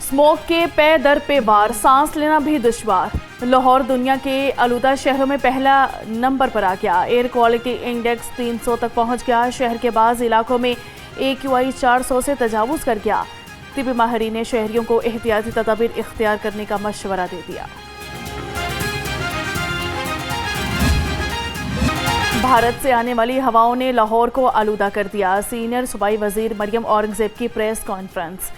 Smoke के पे दर पे वार, सांस लेना भी दुश्वार। लाहौर दुनिया के आलूदा शहरों में पहला नंबर पर आ गया। एयर क्वालिटी इंडेक्स 300 तक पहुंच गया। शहर के बाज़ इलाकों में AQI 400 से तजावुज़ कर गया। तिब्बी माहिरीन ने शहरियों को एहतियाती तदाबीर इख्तियार करने का मशवरा दे दिया। भारत से आने वाली हवाओं ने लाहौर को आलूदा कर दिया। सीनियर सूबाई वजीर मरियम औरंगजेब की प्रेस कॉन्फ्रेंस।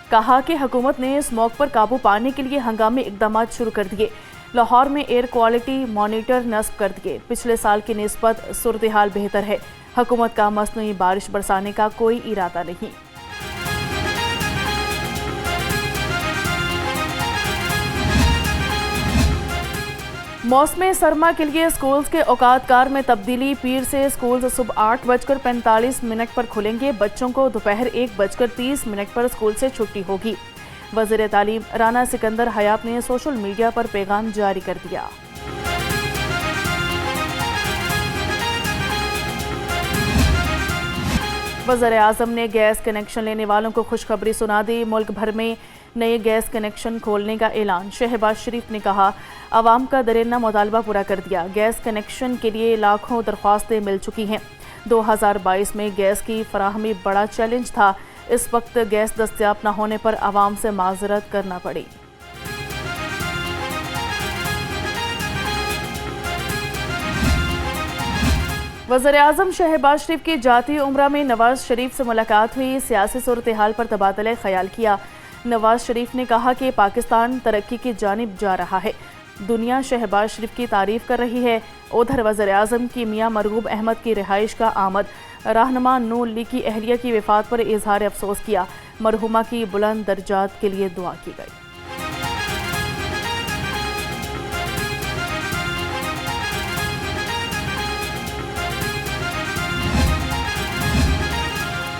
कहा कि हुकूमत ने स्मोक पर काबू पाने के लिए हंगामी इकदाम शुरू कर दिए। लाहौर में एयर क्वालिटी मॉनिटर नस्ब कर दिए। पिछले साल की निस्बत सूरत हाल बेहतर है। हुकूमत का मसनूई बारिश बरसाने का कोई इरादा नहीं। मौसम सरमा के लिए स्कूल्स के औकातकार में तब्दीली। पीर से स्कूल्स सुबह 8:45 पर खुलेंगे। बच्चों को दोपहर 1:30 पर स्कूल से छुट्टी होगी। वज़ीर तालीम राना सिकंदर हयात ने सोशल मीडिया पर पैगाम जारी कर दिया। वज़ीर आज़म ने गैस कनेक्शन लेने वालों को खुशखबरी सुना दी। मुल्क भर में नए गैस कनेक्शन खोलने का ऐलान। शहबाज शरीफ ने कहा, आवाम का दरिंदा मुतालबा पूरा कर दिया। गैस कनेक्शन के लिए लाखों दरख्वास्तें मिल चुकी हैं। 2022 में गैस की फराहमी बड़ा चैलेंज था। इस वक्त गैस दस्तयाब न होने पर आवाम से माजरत करना पड़ी। वज़ीर आज़म शहबाज शरीफ की जाती उम्रा में नवाज शरीफ से मुलाकात हुई। सियासी सूरत हाल पर तबादला ख्याल किया। नवाज शरीफ ने कहा कि पाकिस्तान तरक्की की जानिब जा रहा है। दुनिया शहबाज शरीफ की तारीफ कर रही है। उधर वज़ीर आज़म की मियां मरगूब अहमद की रिहाइश का आमद। रहनुमा नून लीग की अहलिया की वफात पर इजहार अफसोस किया। मरहुमा की बुलंद दर्जात के लिए दुआ की गई।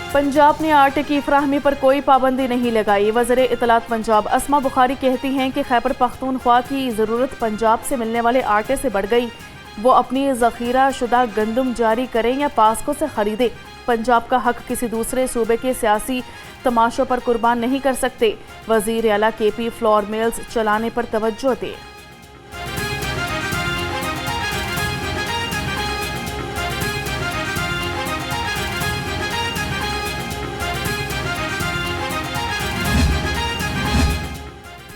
पंजाब ने आटे की फराहमी पर कोई पाबंदी नहीं लगाई। वज़ीर इत्तलात पंजाब अस्मा बुखारी कहती हैं कि खैबर पख्तूनख्वा की ज़रूरत पंजाब से मिलने वाले आटे से बढ़ गई। वो अपनी ज़ख़ीरा शुदा गंदम जारी करें या पास्को से ख़रीदें। पंजाब का हक किसी दूसरे सूबे के सियासी तमाशों पर कुर्बान नहीं कर सकते। वज़ीर आला KP फ्लोर मिल्स चलाने पर तवज्जो दें।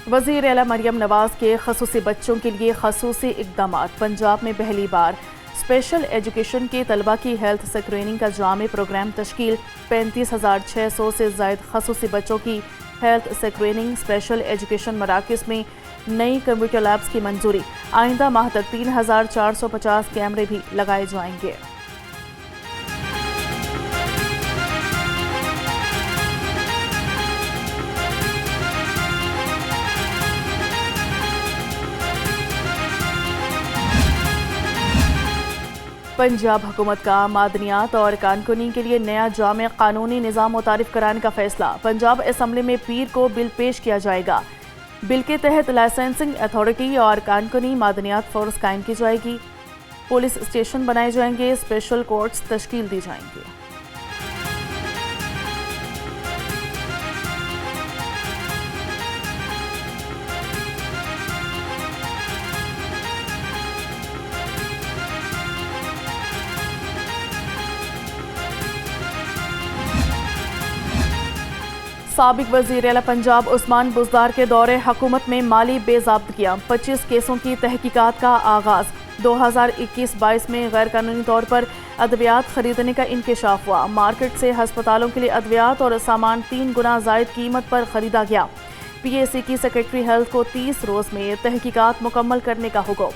वज़ीर आला मरियम नवाज के खसूसी बच्चों के लिए खसूसी इक़दामात। पंजाब में पहली बार स्पेशल एजुकेशन के तलबा की हेल्थ स्क्रीनिंग का जामे प्रोग्राम तश्कील। 35,600 से ज़ायद खसूसी बच्चों की हेल्थ स्क्रीनिंग। स्पेशल एजुकेशन मराकज़ में नई कंप्यूटर लैब्स की मंजूरी। आइंदा माह तक 3,450 कैमरे भी लगाए जाएंगे। पंजाब हुकूमत का मादनियात और कानूनी के लिए नया जामे कानूनी निज़ाम मुतारिफ कराने का फैसला। पंजाब असम्बली में पीर को बिल पेश किया जाएगा। बिल के तहत लाइसेंसिंग अथॉरिटी और कानूनी मादनियात फोर्स कायम की जाएगी। पुलिस स्टेशन बनाए जाएंगे। स्पेशल कोर्ट्स तश्कील दी जाएंगी। साबिक वज़ीर आला पंजाब उस्मान बुज़दार के दौरे हुकूमत में माली बेज़ाब्तगियां। 25 केसों की तहकीकात का आगाज़। 2021-22 में गैर कानूनी तौर पर अद्वियात खरीदने का इंकशाफ हुआ। मार्केट से हस्पतालों के लिए अद्वियात और सामान 3 गुना ज़ायद कीमत पर खरीदा गया। PAC की सेक्रेटरी हेल्थ को 30 रोज़ में तहकीकात मुकम्मल करने का हुक्म।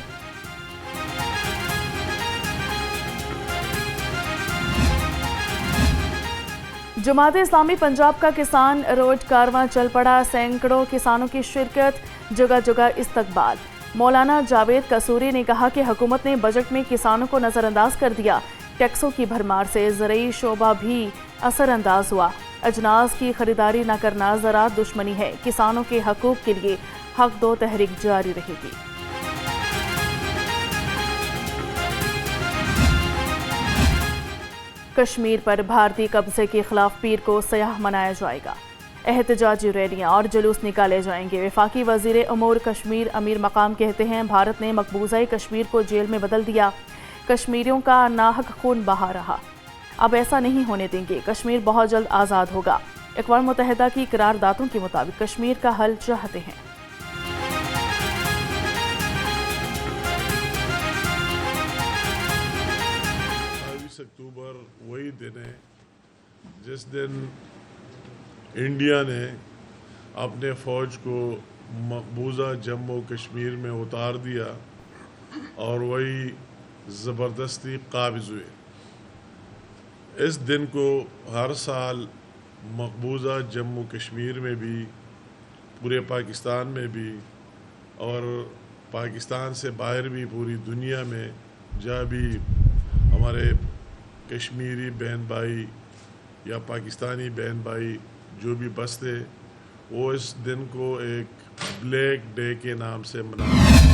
जमात इस्लामी पंजाब का किसान रोड कारवां चल पड़ा। सैकड़ों किसानों की शिरकत, जगह जगह इस्तकबाल। मौलाना जावेद कसूरी ने कहा कि हुकूमत ने बजट में किसानों को नज़रअंदाज कर दिया। टैक्सों की भरमार से ज़रूरी शोबा भी असरअंदाज हुआ। अजनास की खरीदारी न करना ज़राअत दुश्मनी है। किसानों के हकूक़ के लिए हक दो तहरीक जारी रहेगी। कश्मीर पर भारतीय कब्जे के खिलाफ पीर को सयाह मनाया जाएगा। احتجاجی ریلیاں اور جلوس نکالے جائیں گے۔ وفاقی وزیر امور کشمیر امیر مقام کہتے ہیں بھارت نے مقبوضہ کشمیر کو جیل میں بدل دیا، کشمیریوں کا ناحق خون بہا رہا، اب ایسا نہیں ہونے دیں گے، کشمیر بہت جلد آزاد ہوگا۔ اقوام متحدہ کی قراردادوں کے مطابق کشمیر کا حل چاہتے ہیں۔ 22 اکتوبر وہی دن ہے جس دن انڈیا نے اپنے فوج کو مقبوضہ جموں کشمیر میں اتار دیا اور وہی زبردستی قابض ہوئے۔ اس دن کو ہر سال مقبوضہ جموں کشمیر میں بھی، پورے پاکستان میں بھی اور پاکستان سے باہر بھی پوری دنیا میں جہاں بھی ہمارے کشمیری بہن بھائی یا پاکستانی بہن بھائی جو بھی بستے، وہ اس دن کو ایک بلیک ڈے کے نام سے مناتے ہیں۔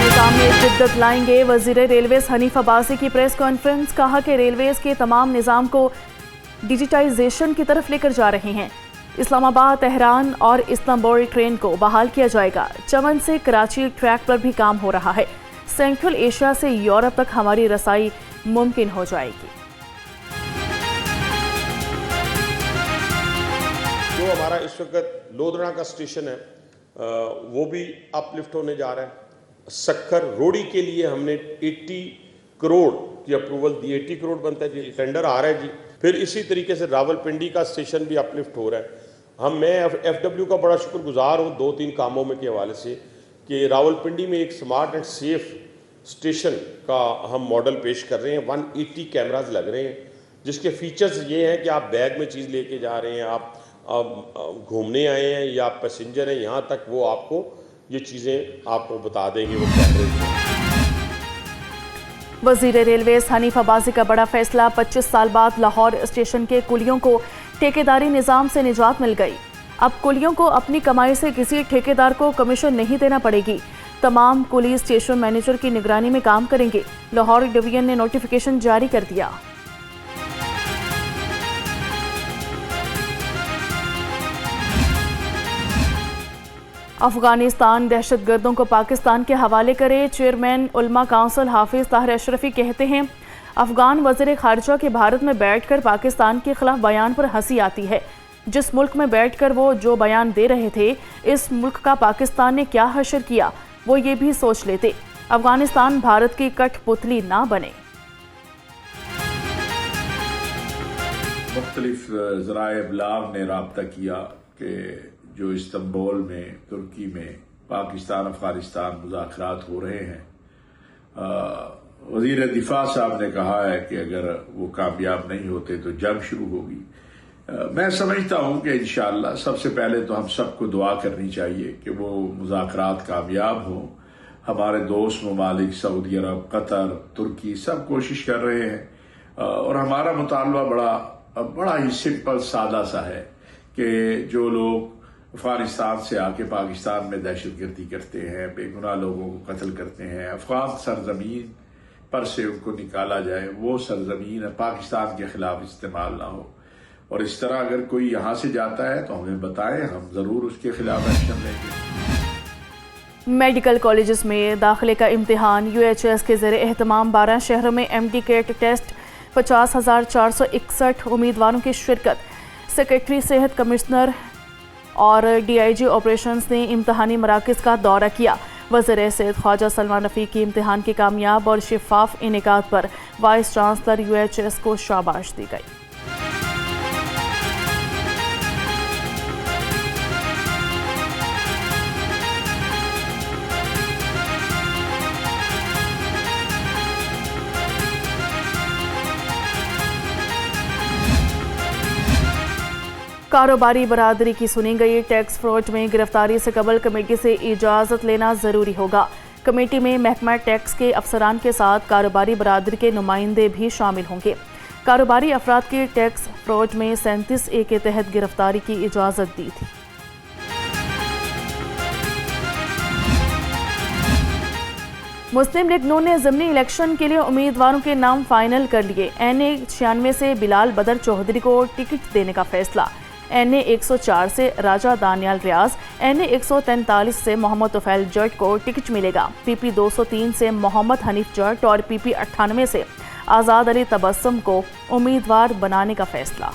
نظام میں جدت لائیں گے، وزیر ریلویز حنیف عباسی کی پریس کانفرنس، کہا کہ ریلویز کے تمام نظام کو ڈیجیٹائزیشن کی طرف لے کر جا رہے ہیں۔ اسلام آباد، تہران اور استنبول ٹرین کو بحال کیا جائے گا، چمن سے کراچی ٹریک پر بھی کام ہو رہا ہے، سینٹرل ایشیا سے یورپ تک ہماری رسائی ممکن ہو جائے گی۔ جو ہمارا اس وقت لودھرا کا اسٹیشن ہے وہ بھی اپ لفٹ ہونے جا رہا ہے۔ سکھر روڑی کے لیے ہم نے 80 کروڑ کی اپروول دی، 80 کروڑ بنتا ہے جی، ٹینڈر آ رہا ہے جی۔ پھر اسی طریقے سے راول پنڈی کا اسٹیشن بھی اپ لفٹ ہو رہا ہے۔ میں ایف ڈبلیو کا بڑا شکر گزار ہوں 2-3 کاموں میں کے حوالے سے کہ راول پنڈی میں ایک سمارٹ اینڈ سیف اسٹیشن کا ہم ماڈل پیش کر رہے ہیں۔ 180 کیمراز لگ رہے ہیں جس کے فیچرز یہ ہیں کہ آپ بیگ میں چیز لے کے جا رہے ہیں، آپ گھومنے آئے ہیں یا پیسنجر ہیں، یہاں تک وہ آپ کو یہ چیزیں آپ کو بتا دیں گے وہ کیمرے۔ وزیر ریلویز حنیف عباسی کا بڑا فیصلہ، 25 سال بعد لاہور اسٹیشن کے کلیوں کو ٹھیکیداری نظام سے نجات مل گئی، اب کلیوں کو اپنی کمائی سے کسی ٹھیکیدار کو کمیشن نہیں دینا پڑے گی، تمام کلی اسٹیشن مینیجر کی نگرانی میں کام کریں گے، لاہور ڈویژن نے نوٹیفیکیشن جاری کر دیا۔ افغانستان دہشت گردوں کو پاکستان کے حوالے کرے، چیئرمین علماء کونسل حافظ طاہر اشرفی کہتے ہیں افغان وزیر خارجہ کے بھارت میں بیٹھ کر پاکستان کے خلاف بیان پر ہنسی آتی ہے، جس ملک میں بیٹھ کر وہ جو بیان دے رہے تھے اس ملک کا پاکستان نے کیا حشر کیا، وہ یہ بھی سوچ لیتے، افغانستان بھارت کی کٹ پتلی نہ بنے۔ مختلف ذرائع ابلاغ نے رابطہ کیا کہ جو استنبول میں ترکی میں پاکستان افغانستان مذاکرات ہو رہے ہیں، وزیر دفاع صاحب نے کہا ہے کہ اگر وہ کامیاب نہیں ہوتے تو جنگ شروع ہوگی۔ میں سمجھتا ہوں کہ انشاءاللہ سب سے پہلے تو ہم سب کو دعا کرنی چاہیے کہ وہ مذاکرات کامیاب ہوں۔ ہمارے دوست ممالک سعودی عرب، قطر، ترکی سب کوشش کر رہے ہیں اور ہمارا مطالبہ بڑا ہی سمپل سادہ سا ہے کہ جو لوگ افغانستان سے آ کے پاکستان میں دہشت گردی کرتے ہیں، بے گناہ لوگوں کو قتل کرتے ہیں، افغان سرزمین پر سے ان کو نکالا جائے، وہ سرزمین پاکستان کے خلاف استعمال نہ ہو، اور اس طرح اگر کوئی یہاں سے جاتا ہے تو ہمیں بتائیں، ہم ضرور اس کے خلاف ایکشن لیں گے۔ میڈیکل کالجز میں داخلے کا امتحان، UHS کے زیر اہتمام 12 شہروں میں MD کیٹ ٹیسٹ، 50,461 امیدواروں کی شرکت، سیکرٹری صحت کمشنر اور DIG آپریشنز نے امتحانی مراکز کا دورہ کیا۔ وزیر صحت خواجہ سلمان رفیق کی امتحان کے کامیاب اور شفاف انعقاد پر وائس چانسلر UHS کو شاباش دی گئی۔ کاروباری برادری کی سنی گئی ٹیکس فراڈ میں گرفتاری سے قبل کمیٹی سے اجازت لینا ضروری ہوگا۔ کمیٹی میں محکمہ ٹیکس کے افسران کے ساتھ کاروباری برادری کے نمائندے بھی شامل ہوں گے۔ کاروباری افراد کی ٹیکس فراڈ میں 37A کے تحت گرفتاری کی اجازت دی تھی۔ मुस्लिम लीग नून ने ज़िमनी इलेक्शन के लिए उम्मीदवारों के नाम फाइनल कर लिए। NA 96 से बिलाल बदर चौधरी को टिकट देने का फैसला। NA 104 से राजा दानियाल रियाज, NA 143 से मोहम्मद तुफैल जट को टिकट मिलेगा। PP 203 से मोहम्मद हनीफ जट और PP 98 से आज़ाद अली तबस्सुम को उम्मीदवार बनाने का फैसला।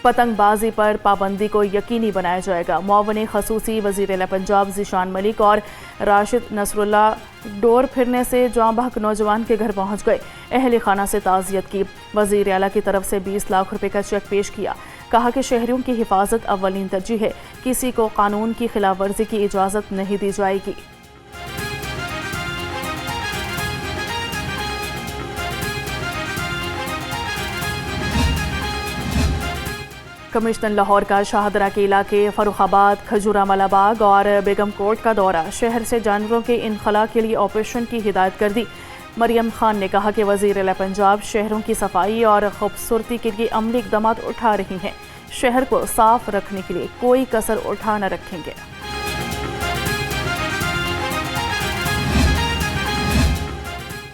पतंगबाजी पर पाबंदी को यकीनी बनाया जाएगा। मुआवने खसूसी वज़ीर आला पंजाब ज़ीशान मलिक और राशिद नसरुल्ला डोर फिरने से जाँ बहक नौजवान के घर पहुंच गए। अहल खाना से ताज़ियत की। वज़ीर आला की तरफ से 20 लाख रुपए का चेक पेश किया। कहा कि शहरियों की हिफाजत अव्वलीन तरजीह है, किसी को कानून की खिलाफ वर्जी की इजाज़त नहीं दी जाएगी। कमिश्नर लाहौर का शाहदरा के इलाके फरुखाबाद, खजूरा मलाबाग और बेगम कोट का दौरा। शहर से जानवरों के इनखला के लिए ऑपरेशन की हिदायत कर दी। मरियम खान ने कहा कि वज़ीर आला पंजाब शहरों की सफाई और खूबसूरती के लिए अमली इक़दाम उठा रही हैं। शहर को साफ रखने के लिए कोई कसर उठा न रखेंगे।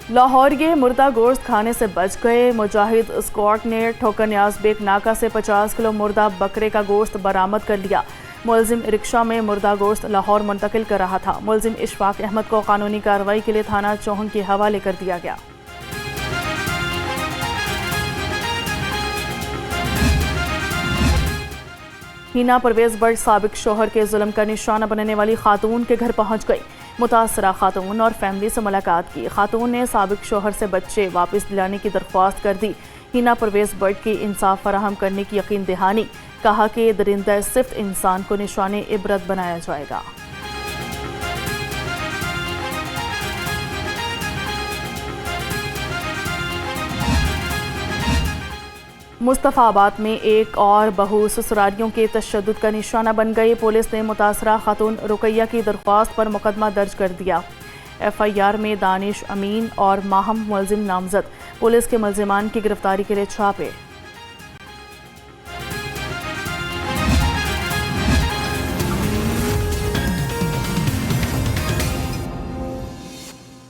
लाहौर के मुर्दा गोश्त खाने से बच गए। मुजाहिद स्क्वाड ने ठोकर न्याज बेग नाका से 50 किलो मुर्दा बकरे का गोश्त बरामद कर लिया। मुलजिम रिक्शा में मुर्दा गोश्त लाहौर मुंतकिल कर रहा था। मुलजिम इशफाक अहमद को कानूनी कार्रवाई के लिए थाना चौहन के हवाले कर दिया गया। हिना परवेज बट साबिक शोहर के जुल्म का निशाना बनने वाली खातून के घर पहुंच गई। मुतासरा खातून और फैमिली से मुलाकात की। खातून ने साबिक शोहर से बच्चे वापस दिलाने की दरख्वास्त कर दी। हिना परवेज बट की इंसाफ फराहम करने की यकीन दहानी। कहा कि दरिंदा सिर्फ इंसान को निशाने इबरत बनाया जाएगा। मुस्तफ़ाबाद में एक और बहू ससुरालियों के तशद्दुद का निशाना बन गई। पुलिस ने मुतासरा खातून रुकैया की दरख्वास्त पर मुकदमा दर्ज कर दिया। FIR में दानिश अमीन और माहम मुलजिम नामजद। पुलिस के मुलजिमान की गिरफ्तारी के लिए छापे।